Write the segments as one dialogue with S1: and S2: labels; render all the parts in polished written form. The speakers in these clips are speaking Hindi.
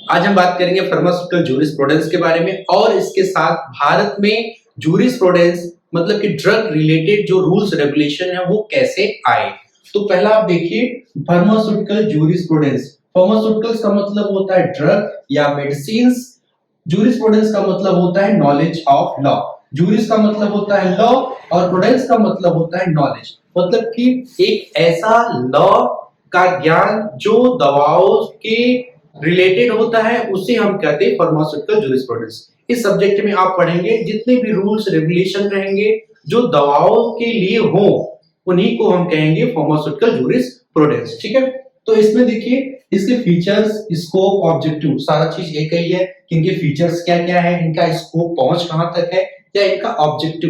S1: आज हम बात करेंगे फार्मास्यूटिकल जूरिस्प्रूडेंस के बारे में और इसके साथ भारत में जूरिस्प्रूडेंस मतलब कि ड्रग रिलेटेड जो रूल्स रेगुलेशन है वो कैसे आए। तो पहला आप देखिए फार्मास्यूटिकल जूरिस्प्रूडेंस। फार्मास्यूटिकल्स का मतलब होता है ड्रग या मेडिसिन्स। जूरिस्प्रूडेंस का मतलब होता है नॉलेज ऑफ लॉ। जूरिस का मतलब होता है लॉ और प्रूडेंस का मतलब होता है नॉलेज, मतलब कि एक ऐसा लॉ का ज्ञान जो दवाओं के रिलेटेड होता है उसे हम कहते हैं फार्मास्यूटिकल जूरिस्प्रूडेंस। इस सब्जेक्ट में आप पढ़ेंगे जितने भी रूल्स रेगुलेशन रहेंगे जो दवाओं के लिए हो उन्हीं को हम कहेंगे फार्मास्यूटिकल जूरिस्प्रूडेंस। ठीक है, तो इसमें देखिए इसके फीचर्स, स्कोप, ऑब्जेक्टिव सारा चीज एक ही है कि इनके फीचर्स क्या क्या है, इनका स्कोप पहुंच कहां तक है या इनका ऑब्जेक्ट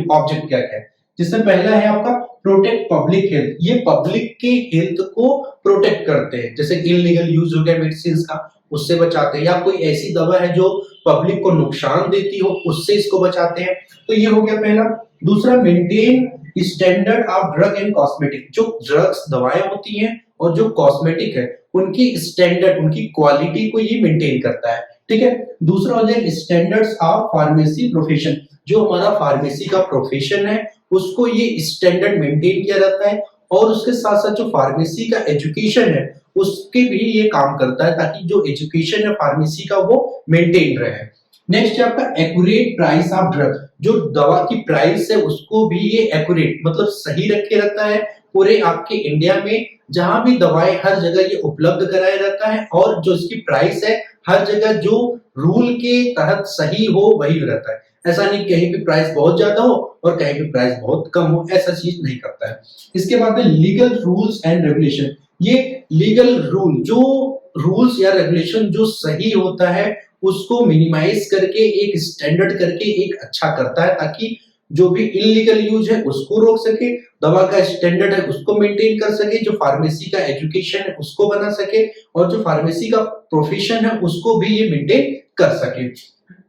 S1: क्या क्या है। जिसमें पहला है आपका प्रोटेक्ट पब्लिक हेल्थ। ये पब्लिक के हेल्थ को प्रोटेक्ट करते हैं, जैसे इलीगल यूज हो गया मेडिसिन का उससे बचाते हैं, या कोई ऐसी दवा है जो पब्लिक को नुकसान देती हो उससे इसको बचाते हैं। तो ये हो गया पहला। दूसरा, maintain standard of drug and cosmetic. जो ड्रग्स दवाएं होती हैं और जो कॉस्मेटिक है उनकी स्टैंडर्ड, उनकी क्वालिटी को ये मेंटेन करता है। ठीक है। दूसरा हो जाए स्टैंडर्ड्स ऑफ फार्मेसी प्रोफेशन। जो हमारा फार्मेसी का प्रोफेशन है उसको ये स्टैंडर्ड मेंटेन किया जाता है, और उसके साथ साथ जो फार्मेसी का एजुकेशन है उसके भी ये काम करता है ताकि जो एजुकेशन है फार्मेसी का वो मेंटेन रहे। नेक्स्ट है आपका एक्यूरेट प्राइस ऑफ ड्रग। जो दवा की प्राइस है उसको भी ये एक्यूरेट मतलब सही रखे रहता है। पूरे आपके इंडिया में जहां भी दवाएं हर जगह ये उपलब्ध कराया रहता है, और जो इसकी प्राइस है हर जगह जो रूल के तहत सही हो वही रहता है। ऐसा नहीं कहीं पे प्राइस बहुत ज्यादा हो और कहीं पे प्राइस बहुत कम हो, ऐसा चीज नहीं करता है। इसके बाद में लीगल रूल्स एंड रेगुलेशन। ये लीगल रूल, जो रूल्स या रेगुलेशन जो सही होता है उसको मिनिमाइज करके एक स्टैंडर्ड करके एक अच्छा करता है, ताकि जो भी इलीगल यूज है उसको रोक सके, दवा का स्टैंडर्ड है उसको मेंटेन कर सके, जो फार्मेसी का एजुकेशन है उसको बना सके, और जो फार्मेसी का प्रोफेशन है उसको भी ये मेंटेन कर सके।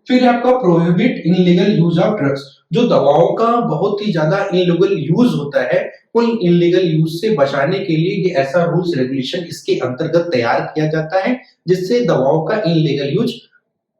S1: फिर आपका prohibit illegal use of drugs. जो दवाओं का बहुत ही ज्यादा इनलीगल यूज होता है उन इनलीगल यूज से बचाने के लिए ये ऐसा रूल्स रेगुलेशन इसके अंतर्गत तैयार किया जाता है जिससे दवाओं का इनलीगल यूज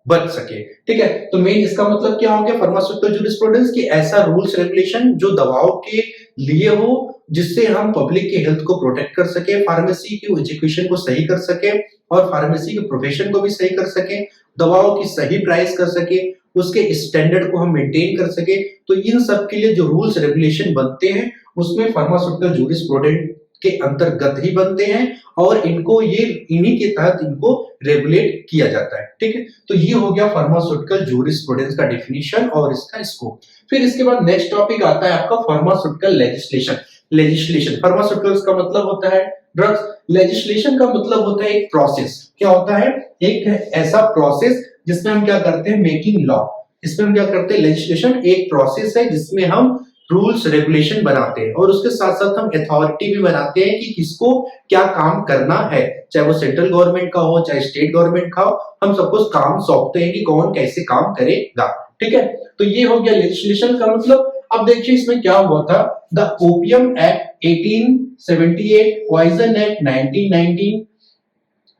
S1: बच सके। ठीक है, तो मेन इसका मतलब क्या हो गया फार्मास्यूटिकल जूरिस्प्रूडेंस की ऐसा रूल्स रेगुलेशन जो दवाओं के लिए हो जिससे हम पब्लिक के हेल्थ को प्रोटेक्ट कर सके, फार्मेसी की एजुकेशन को सही कर सके और फार्मेसी के प्रोफेशन को भी सही कर सके, दवाओं की सही प्राइस कर सके, उसके स्टैंडर्ड को हम मेंटेन कर सके। तो इन सब के लिए जो रूल्स रेगुलेशन बनते हैं उसमें फार्मास्यूटिकल जूरिस्प्रूडेंस के अंतर्गत ही बनते हैं, और इनको ये इन्हीं के तहत इनको रेगुलेट किया जाता है। ठीक है, तो ये हो गया फार्मास्यूटिकल जूरिस्प्रूडेंस का डेफिनेशन और इसका स्कोप। फिर इसके बाद नेक्स्ट टॉपिक आता है आपका फार्मास्यूटिकल लेजिस्लेशन। लेजिस्लेशन, फार्मास्यूटिकल्स का मतलब होता है ड्रग्स, लेजिस्लेशन का मतलब होता है एक प्रोसेस। क्या होता है? एक ऐसा प्रोसेस जिसमें हम क्या करते हैं, मेकिंग लॉ। इसमें हम क्या करते हैं, लेजिस्लेशन एक प्रोसेस है जिसमें हम रूल्स रेगुलेशन बनाते हैं और उसके साथ साथ हम अथॉरिटी भी बनाते हैं कि किसको क्या काम करना है, चाहे वो सेंट्रल गवर्नमेंट का हो चाहे स्टेट गवर्नमेंट का हो, हम सबको काम सौंपते हैं कि कौन कैसे काम करेगा। ठीक है, तो ये हो गया लेजिस्लेशन का मतलब। अब देखिए इसमें क्या हुआ था, the opium act 1878, poison act 1919,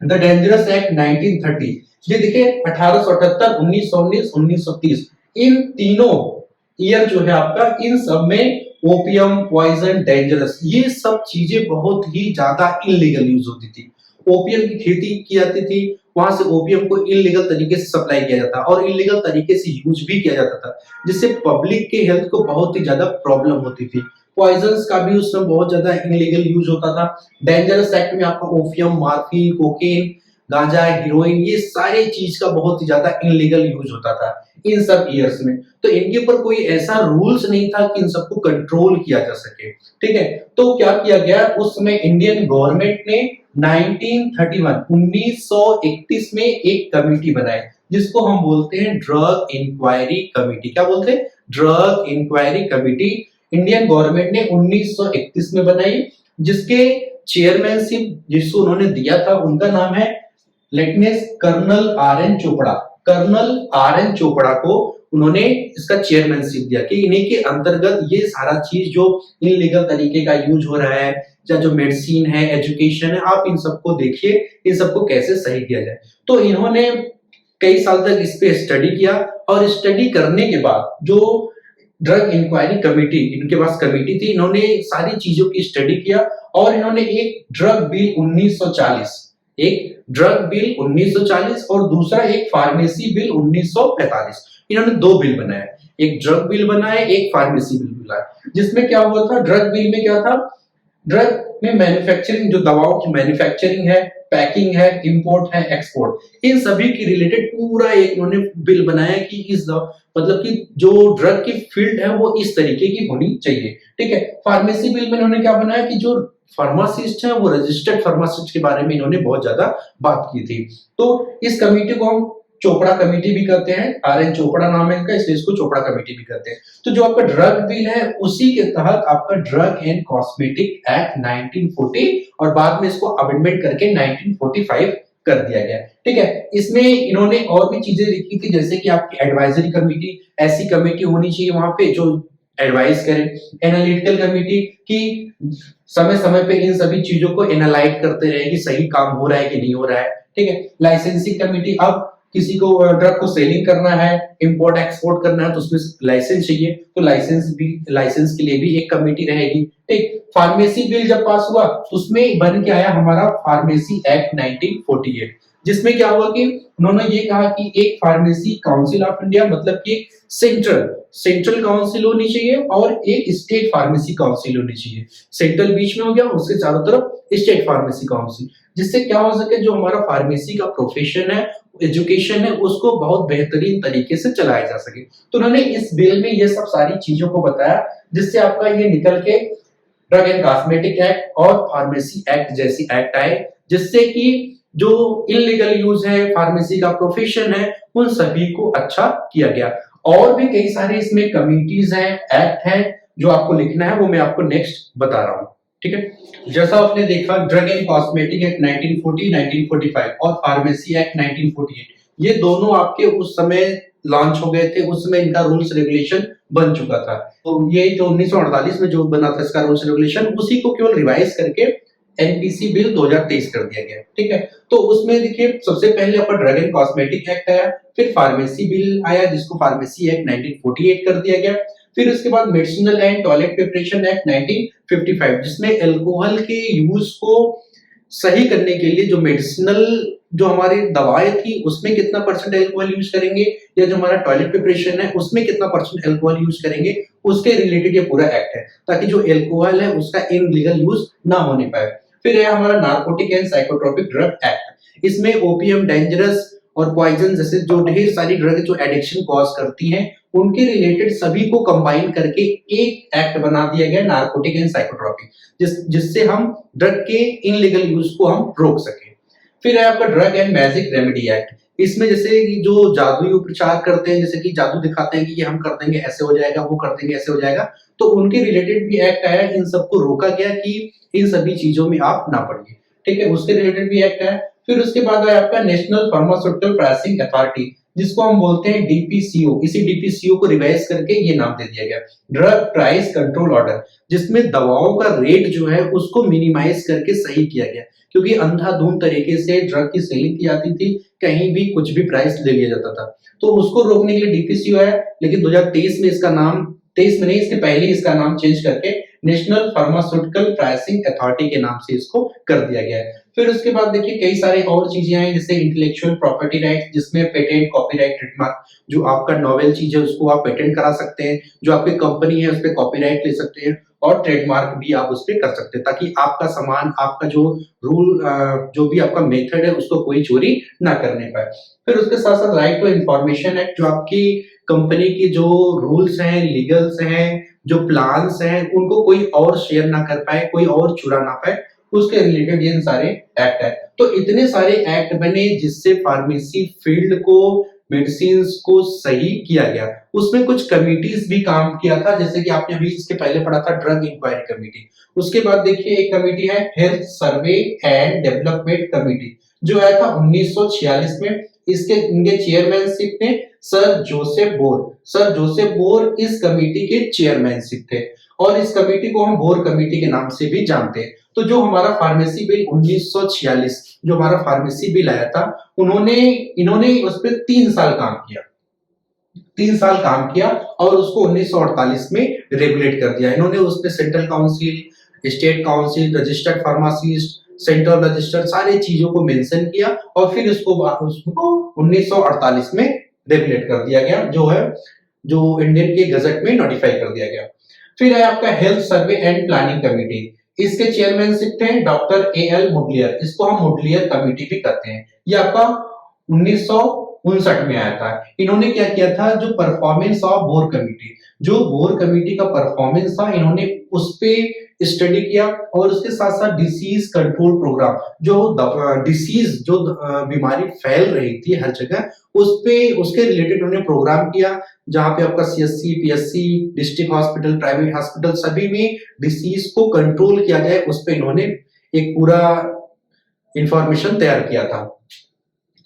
S1: the dangerous act 1930। ये देखिए 1878, 1919, 1930, इन तीनों ईयर जो है आपका, इन सब में ओपियम, पॉइजन, डेंजरस ये सब चीजें बहुत ही ज्यादा इलीगल यूज होती थी। ओपियम की खेती की जाती थी, वहां से ओपियम को इलीगल तरीके से सप्लाई किया जाता और इलीगल तरीके से यूज भी किया जाता था, जिससे पब्लिक के हेल्थ को बहुत ही ज्यादा प्रॉब्लम होती थी। पॉइजन्स का भी उस समय बहुत ज्यादा इलीगल यूज होता था। डेंजरस एक्ट में आपका ओपियम, मार्फिन, कोकेन, गांजा, हीरोइन ये सारी चीज का बहुत ही ज्यादा इलीगल यूज होता था इन सब ईयर्स में। तो इनके ऊपर कोई ऐसा रूल्स नहीं था कि इन सबको कंट्रोल किया जा सके। ठीक है, तो क्या किया गया उस समय इंडियन गवर्नमेंट ने 1931 में एक कमेटी बनाई जिसको हम बोलते हैं ड्रग इंक्वायरी कमेटी। क्या बोलते हैं? Drug inquiry committee Indian government ने 1931 में बनाई, जिसके चेयरमैनशिप जिसको उन्होंने दिया था उनका नाम है लेटनेस colonel R N Chopra. Colonel R N Chopra को उन्होंने इसका चेयरमैनशिप दिया कि इन्हीं के अंतर्गत ये सारा चीज जो इलीगल तरीके का यूज हो रहा है, चाहे जो मेडिसिन है, एजुकेशन है, आप इन सबको देखिए, इन सबको कैसे सही किया जाए। तो इन्होंने कई साल तक इस पे स्टडी किया और स्टडी करने के बाद जो ड्रग इंक्वायरी कमेटी, इनके पास कमेटी थी, इन्होंने सारी चीजों की स्टडी किया और इन्होंने एक ड्रग बिल 1940, एक ड्रग बिल 1940 और दूसरा एक फार्मेसी बिल 1945, इन्होंने दो बिल बनाए, एक ड्रग बिल बनाए, एक फार्मेसी बिल बनाए। जिसमें क्या हुआ था, ड्रग बिल में क्या था, ड्रग में मैन्युफैक्चरिंग, जो दवाओं की मैन्युफैक्चरिंग है, पैकिंग है, इंपोर्ट है, एक्सपोर्ट, इन सभी की रिलेटेड पूरा एक उन्होंने बिल बनाया कि इस मतलब कि जो ड्रग की फील्ड है वो इस तरीके की होनी चाहिए। ठीक है। फार्मेसी बिल में इन्होंने क्या बनाया कि जो फार्मासिस्ट है वो रजिस्टर्ड फार्मासिस्ट के बारे में इन्होंने बहुत ज्यादा बात की थी। तो इस कमेटी को हम चोपड़ा कमेटी भी कहते हैं, आर.एन. चोपड़ा नाम है इनका, इसलिए इसको चोपड़ा कमेटी भी कहते हैं। तो जो आपका ड्रग बिल है उसी के तहत आपका ड्रग एंड कॉस्मेटिक एक्ट 1940 और बाद में इसको अमेंडमेंट करके 1945 कर दिया गया। ठीक है। इसमें इन्होंने और भी चीजें लिखी थी, जैसे कि आपकी एडवाइजरी कमेटी, ऐसी कमेटी होनी चाहिए वहां पे जो एडवाइस करे, एनालिटिकल कमेटी की समय समय पे इन सभी चीजों को एनालाइज करते रहे कि सही काम हो रहा है कि नहीं हो रहा है। ठीक है। लाइसेंसिंग कमेटी, अब किसी को ड्रग को सेलिंग करना है, इंपोर्ट एक्सपोर्ट करना है तो उसमें लाइसेंस चाहिए, तो लाइसेंस के लिए भी एक कमेटी रहेगी। ठीक। फार्मेसी बिल जब पास हुआ तो उसमें बन के आया हमारा फार्मेसी एक्ट 1948, जिसमें क्या हुआ कि उन्होंने ये कहा कि एक फार्मेसी काउंसिल ऑफ इंडिया, मतलब कि सेंट्रल काउंसिल होनी चाहिए और एक स्टेट फार्मेसी काउंसिल होनी चाहिए। सेंट्रल बीच में हो गया, उसके चारों तरफ स्टेट फार्मेसी काउंसिल, जिससे क्या हो सके जो हमारा फार्मेसी का प्रोफेशन है, एजुकेशन है, उसको बहुत बेहतरीन तरीके से चलाया जा सके। तो उन्होंने इस बिल में ये सब सारी चीजों को बताया, जिससे आपका ये निकल के ड्रग एंड कॉस्मेटिक एक्ट और फार्मेसी एक्ट जैसी एक्ट आए, जिससे कि जो इलीगल यूज है, फार्मेसी का प्रोफेशन है, उन सभी को अच्छा किया गया। और भी कई सारे इसमें कमिटीज हैं, एक्ट हैं, जो आपको लिखना है वो मैं आपको नेक्स्ट बता रहा हूं। ठीक है। जैसा आपने देखा ड्रग एंड कॉस्मेटिक एक्ट 1940, 1945 और फार्मेसी एक्ट 1948, ये दोनों आपके उस समय लॉन्च हो गए थे, उस समय इनका रूल्स रेगुलेशन बन चुका था। तो ये जो 1948 में जो बना था इसका रूल्स रेगुलेशन, उसी को केवल रिवाइज करके एनपीसी बिल 2023 कर दिया गया। ठीक है। तो उसमें देखिए सबसे पहले आपका ड्रग एंड कॉस्मेटिक एक्ट आया, फिर फार्मेसी बिल आया जिसको फार्मेसी एक्ट 1948 कर दिया गया, फिर उसके बाद medicinal and toilet preparation act 1955, जिसमें अल्कोहल के यूज को सही करने के लिए जो मेडिसिनल जो हमारी दवाएं थी उसमें कितना परसेंट अल्कोहल यूज करेंगे, या जो हमारा टॉयलेट प्रिपरेशन है उसमें कितना परसेंट अल्कोहल यूज करेंगे, उसके रिलेटेड ये पूरा एक्ट है, ताकि जो अल्कोहल है उसका इनलीगल यूज ना होने पाए। फिर है हमारा narcotic and psychotropic drug act, इसमें ओपीएम, डेंजरस और पॉइजन जैसे जो ढेर सारी ड्रग जो एडिक्शन कॉज करती हैं, उनके रिलेटेड सभी को कंबाइन करके एक एक्ट बना दिया गया, नार्कोटिक एंड साइकोट्रोपिक, जिससे हम ड्रग के इनलीगल यूज को हम रोक सके। फिर है आपका drug and magic remedy act, इसमें जैसे जो जादुई उपचार करते हैं, जैसे कि जादू दिखाते हैं कि ये हम कर देंगे ऐसे हो जाएगा, वो कर देंगे ऐसे हो जाएगा, तो उनके रिलेटेड भी एक्ट आया, इन सबको रोका गया कि इन सभी चीजों में आप ना पड़िए। ठीक है। उसके रिलेटेड भी एक्ट है। फिर उसके बाद है आपका नेशनल फार्मास्यूटिकल प्राइसिंग अथॉरिटी, जिसको हम बोलते हैं डीपीसीओ, इसी डीपीसीओ को रिवाइज करके ये नाम दे दिया गया, ड्रग प्राइस कंट्रोल ऑर्डर, जिसमें दवाओं का रेट जो है उसको मिनिमाइज करके सही किया गया, क्योंकि अंधाधुंध तरीके से ड्रग की सेलिंग की जाती थी, कहीं भी कुछ भी प्राइस ले लिया जाता था, तो उसको रोकने के लिए डीपीसीओ है। लेकिन 2023 में इसका नाम, 23 में नहीं, इसके पहले इसका नाम चेंज करके नेशनल फार्मास्यूटिकल प्राइसिंग अथॉरिटी के नाम से इसको कर दिया गया है। फिर उसके बाद देखिए कई सारे और चीजें हैं, जैसे इंटेलेक्चुअल प्रॉपर्टी राइट, जिसमें पेटेंट, कॉपीराइट, ट्रेडमार्क, जो आपका नॉवेल चीज है उसको आप पेटेंट करा सकते हैं, जो आपकी कंपनी है उस पर कॉपीराइट ले सकते हैं, और ट्रेडमार्क भी आप उस पर कर सकते हैं, ताकि आपका सामान, आपका जो रूल, जो भी आपका मेथड है उसको कोई चोरी ना करने पाए। फिर उसके साथ साथ राइट टू इंफॉर्मेशन एक्ट, जो आपकी कंपनी की जो रूल्स हैं, लीगल्स हैं, जो प्लान्स हैं, उनको कोई और शेयर ना कर पाए, कोई और चुरा ना पाए, उसके रिलेटेड ये सारे एक्ट है। तो इतने सारे एक्ट बने जिससे फार्मेसी फील्ड को, मेडिसिन को सही किया गया। उसमें कुछ कमिटीज भी काम किया था, जैसे कि आपने अभी इसके पहले पढ़ा था ड्रग इंक्वायरी कमेटी। उसके बाद देखिए एक कमेटी है health survey and development committee, जो आया था 1946 में। इनके चेयरमैनशिप में sir Joseph bore, sir Joseph bore इस कमेटी के चेयरमैनशिप थे, और इस कमेटी को हम बोर कमेटी के नाम से भी जानते हैं। तो जो हमारा फार्मेसी बिल 1946 जो हमारा फार्मेसी बिल आया था, इन्होंने उस पर 3 साल काम किया, 3 साल काम किया और उसको 1948 में रेगुलेट कर दिया। इन्होंने उसमें central council, state council, registered pharmacist, central register, सारी चीजों को मेंशन किया और फिर उसको 1948 में रेगुलेट कर दिया गया, जो इंडियन के गजट में नोटिफाई कर दिया गया। फिर है आपका health survey and planning committee. इसके चेयरमैनशिप थे डॉक्टर ए.एल. मुडलियर, इसको हम मुडलियर कमेटी भी कहते हैं। ये आपका 1959 में आया था। इन्होंने क्या किया था, जो परफॉर्मेंस ऑफ बोर कमेटी, जो बोर कमेटी का परफॉर्मेंस था, इन्होंने उस पे स्टडी किया और उसके साथ साथ डिसीज कंट्रोल प्रोग्राम, जो डिसीज जो बीमारी फैल रही थी हर जगह, उसके रिलेटेड उन्होंने प्रोग्राम किया, जहां पे आपका CSC, PSC, district hospital, private hospital, सभी में डिसीज को कंट्रोल किया जाए, उस पे इन्होंने एक पूरा इंफॉर्मेशन तैयार किया था।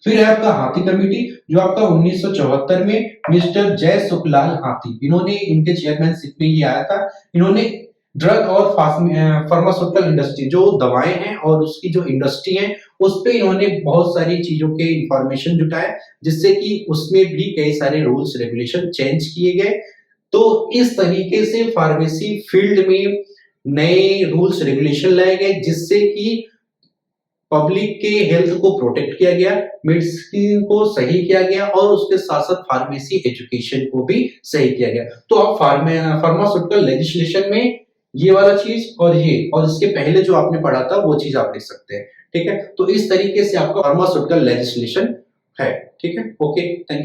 S1: फिर है आपका हाथी कमेटी, जो आपका 1974 में मिस्टर जय सुखलाल हाथी, इन्होंने इनके चेयरमैनशिप में ये आया था। इन्होंने ड्रग और फार्मास्यूटिकल इंडस्ट्री, जो दवाएं हैं और उसकी जो इंडस्ट्री है, उस पे इन्होंने बहुत सारी चीजों के इंफॉर्मेशन जुटाए, जिससे कि उसमें भी कई सारे रूल्स रेगुलेशन चेंज किए गए। तो इस तरीके से फार्मेसी फील्ड में नए रूल्स रेगुलेशन लाए गए, जिससे कि पब्लिक के हेल्थ को प्रोटेक्ट किया गया, मेडिसिन को सही किया गया और उसके साथ साथ फार्मेसी एजुकेशन को भी सही किया गया। तो आप फार्मास्यूटिकल लेजिस्लेशन में ये वाला चीज और इसके पहले जो आपने पढ़ा था वो चीज आप लिख सकते हैं। ठीक है, तो इस तरीके से आपका फार्मास्यूटिकल लेजिस्लेशन है। ठीक है, ओके, थैंक यू।